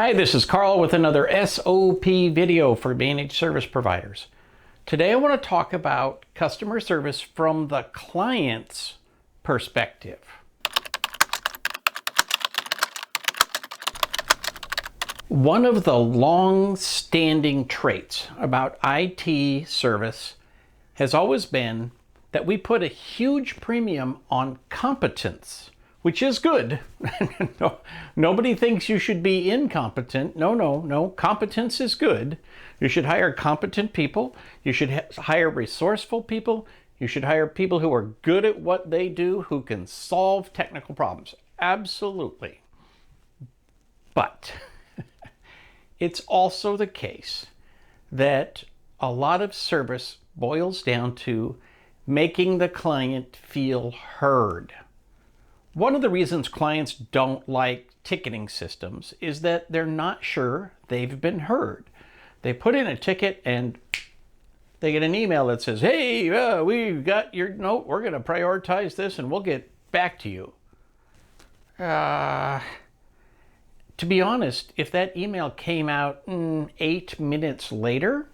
Hi, this is Carl with another SOP video for managed service providers. Today I want to talk about customer service from the client's perspective. One of the long-standing traits about IT service has always been that we put a huge premium on competence, which is good. Nobody thinks you should be incompetent. No. Competence is good. You should hire competent people. You should hire resourceful people. You should hire people who are good at what they do, who can solve technical problems. Absolutely. But it's also the case that a lot of service boils down to making the client feel heard. One of the reasons clients don't like ticketing systems is that they're not sure they've been heard. They put in a ticket and they get an email that says, hey, we got your note, we're going to prioritize this and we'll get back to you. To be honest, if that email came out 8 minutes later,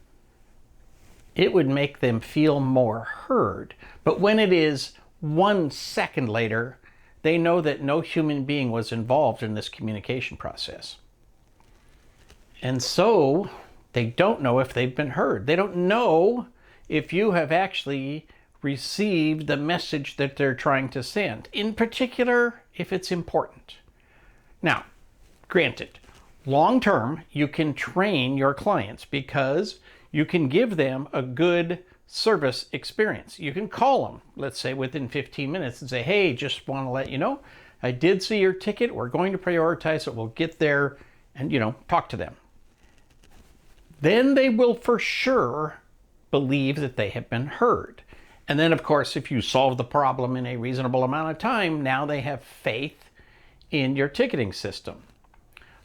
it would make them feel more heard. But when it is 1 second later, they know that no human being was involved in this communication process. And so they don't know if they've been heard. They don't know if you have actually received the message that they're trying to send, in particular, if it's important. Now, granted, long term, you can train your clients because you can give them a good service experience. You can call them, let's say within 15 minutes and say, hey, just want to let you know, I did see your ticket. We're going to prioritize it. We'll get there and, talk to them. Then they will for sure believe that they have been heard. And then, of course, if you solve the problem in a reasonable amount of time, now they have faith in your ticketing system.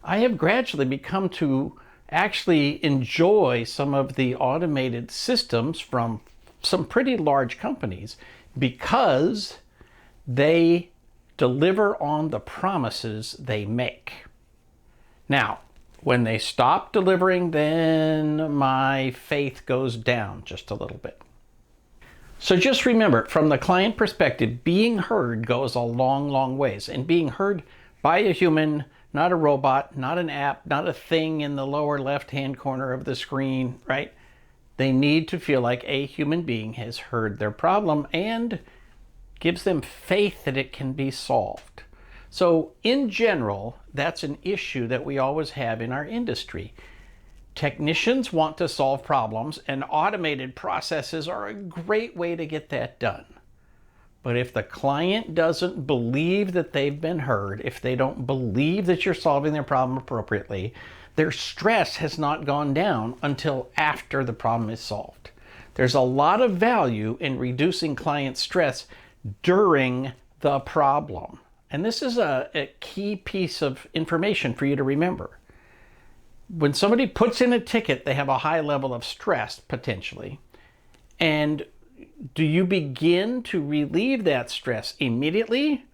I have gradually become to actually enjoy some of the automated systems from some pretty large companies because they deliver on the promises they make. Now, when they stop delivering, then my faith goes down just a little bit. So just remember, from the client perspective, being heard goes a long ways. And being heard by a human, not a robot, not an app, not a thing in the lower left-hand corner of the screen, right? They need to feel like a human being has heard their problem and gives them faith that it can be solved. So in general, that's an issue that we always have in our industry. Technicians want to solve problems, and automated processes are a great way to get that done. But if the client doesn't believe that they've been heard, if they don't believe that you're solving their problem appropriately, their stress has not gone down until after the problem is solved. There's a lot of value in reducing client stress during the problem. And this is a key piece of information for you to remember. When somebody puts in a ticket, they have a high level of stress, potentially. And do you begin to relieve that stress immediately,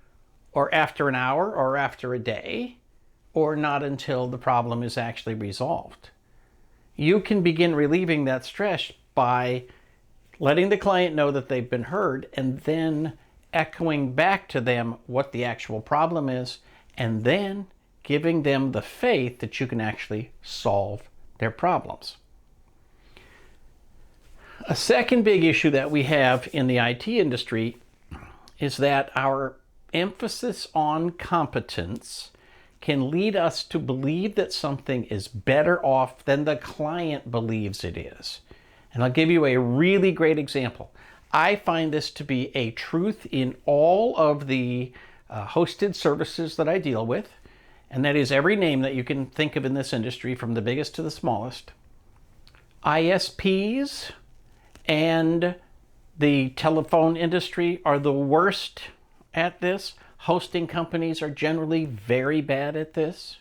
or after an hour, or after a day, or not until the problem is actually resolved? You can begin relieving that stress by letting the client know that they've been heard and then echoing back to them what the actual problem is, and then giving them the faith that you can actually solve their problems. A second big issue that we have in the IT industry is that our emphasis on competence can lead us to believe that something is better off than the client believes it is. And I'll give you a really great example. I find this to be a truth in all of the hosted services that I deal with, and that is every name that you can think of in this industry, from the biggest to the smallest. ISPs and the telephone industry are the worst at this. Hosting companies are generally very bad at this.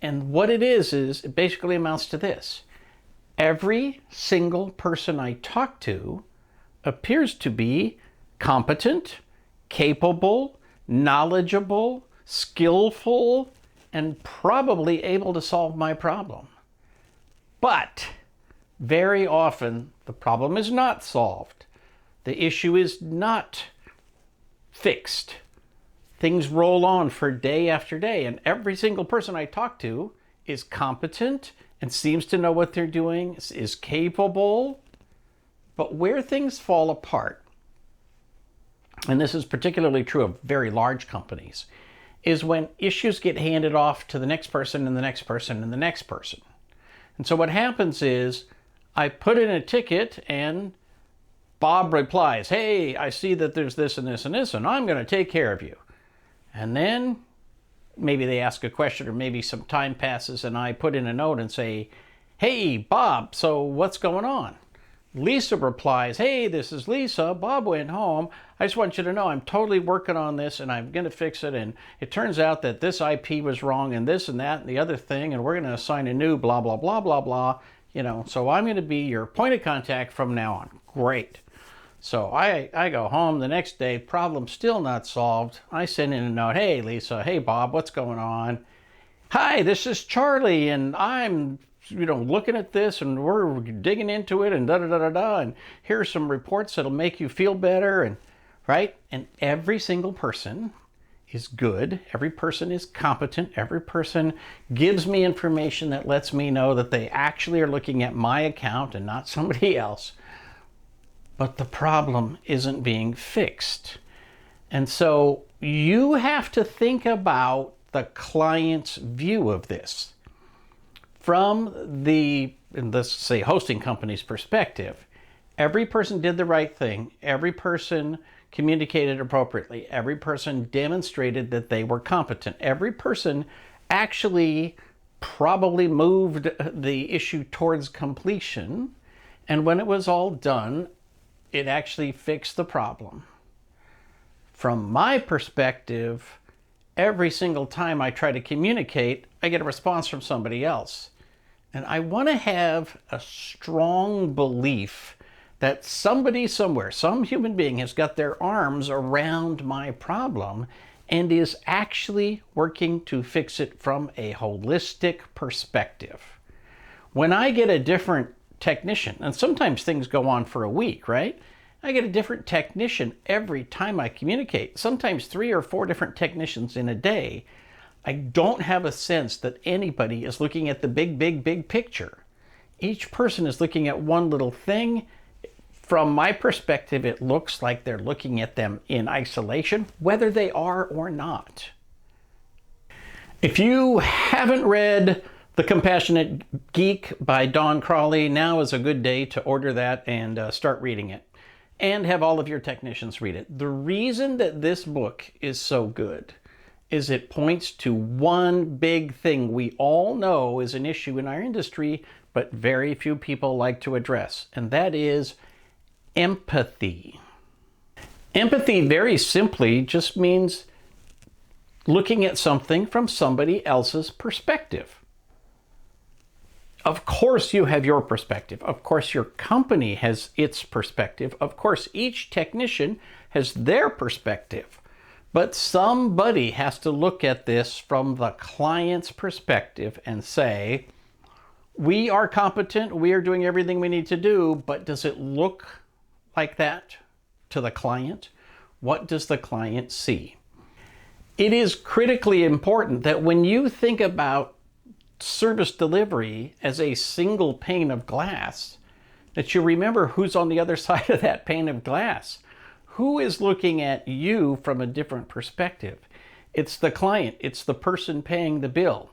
And what it is it basically amounts to this. Every single person I talk to appears to be competent, capable, knowledgeable, skillful, and probably able to solve my problem. But very often the problem is not solved. The issue is not fixed. Things roll on for day after day, and every single person I talk to is competent and seems to know what they're doing, is capable. But where things fall apart, and this is particularly true of very large companies, is when issues get handed off to the next person and the next person and the next person. And so what happens is I put in a ticket and Bob replies, hey, I see that there's this and this and this, and I'm going to take care of you. And then maybe they ask a question, or maybe some time passes and I put in a note and say, hey, Bob, so what's going on? Lisa replies, hey, this is Lisa. Bob went home. I just want you to know I'm totally working on this and I'm going to fix it. And it turns out that this IP was wrong and this and that and the other thing. And we're going to assign a new blah, blah, blah, blah, blah. You know, so I'm going to be your point of contact from now on. Great. So I go home the next day, problem still not solved. I send in a note, hey, Lisa, hey, Bob, what's going on? Hi, this is Charlie, and I'm looking at this and we're digging into it and da-da-da-da-da, and here's some reports that'll make you feel better, and right? And every single person is good. Every person is competent. Every person gives me information that lets me know that they actually are looking at my account and not somebody else. But the problem isn't being fixed. And so you have to think about the client's view of this. From the, let's say, hosting company's perspective, every person did the right thing. Every person communicated appropriately. Every person demonstrated that they were competent. Every person actually probably moved the issue towards completion. And when it was all done, it actually fixed the problem. From my perspective, every single time I try to communicate, I get a response from somebody else. And I want to have a strong belief that somebody somewhere, some human being, has got their arms around my problem and is actually working to fix it from a holistic perspective. When I get a different technician, and sometimes things go on for a week, right? I get a different technician every time I communicate, sometimes 3 or 4 different technicians in a day. I don't have a sense that anybody is looking at the big picture. Each person is looking at one little thing. From my perspective, it looks like they're looking at them in isolation, whether they are or not. If you haven't read The Compassionate Geek by Crawley, now is a good day to order that and start reading it. And have all of your technicians read it. The reason that this book is so good is it points to one big thing we all know is an issue in our industry, but very few people like to address, and that is empathy. Empathy, very simply, just means looking at something from somebody else's perspective. Of course you have your perspective. Of course your company has its perspective. Of course each technician has their perspective. But somebody has to look at this from the client's perspective and say, we are competent, we are doing everything we need to do, but does it look like that to the client? What does the client see? It is critically important that when you think about service delivery as a single pane of glass, that you remember who's on the other side of that pane of glass. Who is looking at you from a different perspective? It's the client. It's the person paying the bill.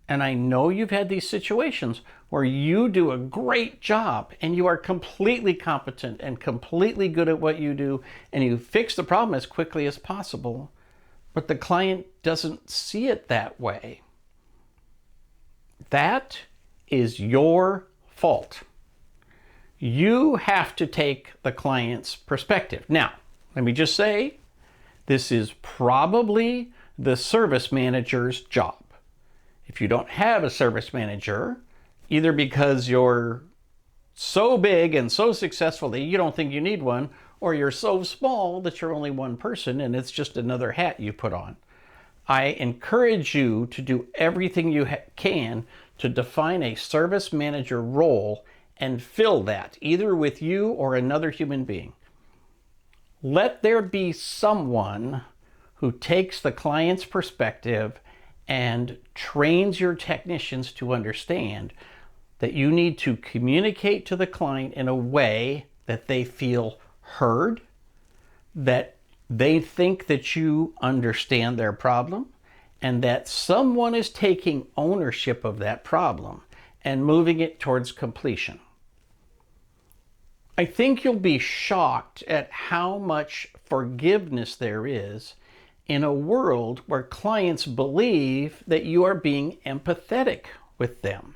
And I know you've had these situations where you do a great job and you are completely competent and completely good at what you do, and you fix the problem as quickly as possible, but the client doesn't see it that way. That is your fault. You have to take the client's perspective. Now, let me just say, this is probably the service manager's job. If you don't have a service manager, either because you're so big and so successful that you don't think you need one, or you're so small that you're only one person and it's just another hat you put on. I encourage you to do everything you can to define a service manager role and fill that, either with you or another human being. Let there be someone who takes the client's perspective and trains your technicians to understand that you need to communicate to the client in a way that they feel heard, that they think that you understand their problem, and that someone is taking ownership of that problem and moving it towards completion. I think you'll be shocked at how much forgiveness there is in a world where clients believe that you are being empathetic with them.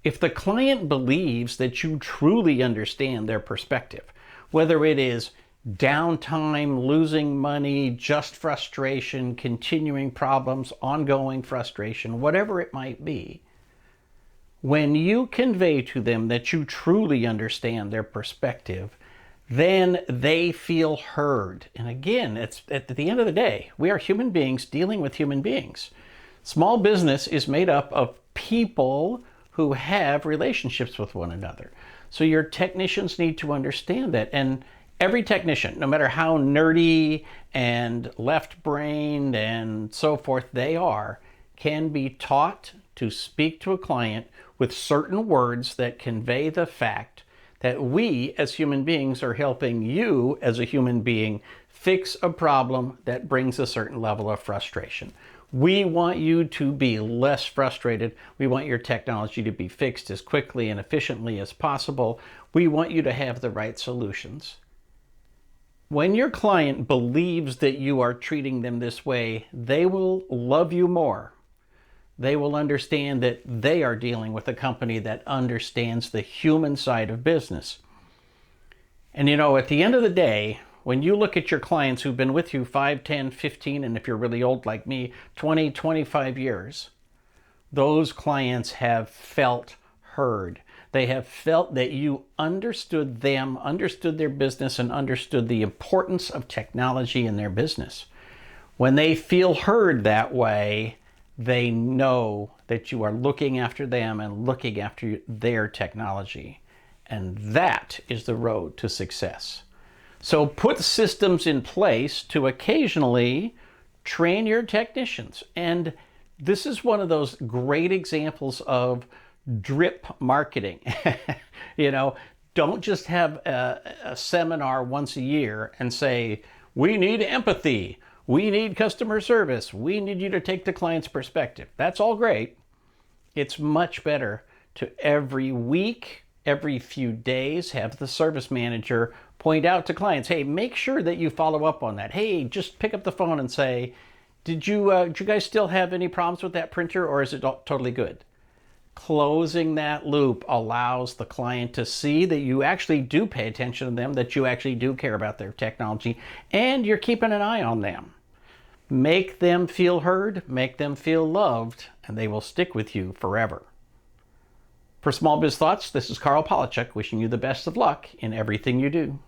If the client believes that you truly understand their perspective, whether it is downtime, losing money, just frustration, continuing problems, ongoing frustration, whatever it might be, when you convey to them that you truly understand their perspective, then they feel heard. And again, it's at the end of the day, we are human beings dealing with human beings. Small business is made up of people who have relationships with one another. So your technicians need to understand that. And every technician, no matter how nerdy and left-brained and so forth they are, can be taught to speak to a client with certain words that convey the fact that we as human beings are helping you as a human being fix a problem that brings a certain level of frustration. We want you to be less frustrated. We want your technology to be fixed as quickly and efficiently as possible. We want you to have the right solutions. When your client believes that you are treating them this way, they will love you more. They will understand that they are dealing with a company that understands the human side of business. And you know, at the end of the day, when you look at your clients who've been with you 5, 10, 15, and if you're really old like me, 20, 25 years, those clients have felt heard. They have felt that you understood them, understood their business, and understood the importance of technology in their business. When they feel heard that way, they know that you are looking after them and looking after their technology. And that is the road to success. So put systems in place to occasionally train your technicians. And this is one of those great examples of drip marketing. You know, don't just have a seminar once a year and say, we need empathy, we need customer service, we need you to take the client's perspective. That's all great. It's much better to every week, every few days, have the service manager point out to clients, hey, make sure that you follow up on that. Hey, just pick up the phone and say, did you guys still have any problems with that printer, or is it totally good? Closing that loop allows the client to see that you actually do pay attention to them, that you actually do care about their technology, and you're keeping an eye on them. Make them feel heard, make them feel loved, and they will stick with you forever. For Small Biz Thoughts, this is Carl Polachuk wishing you the best of luck in everything you do.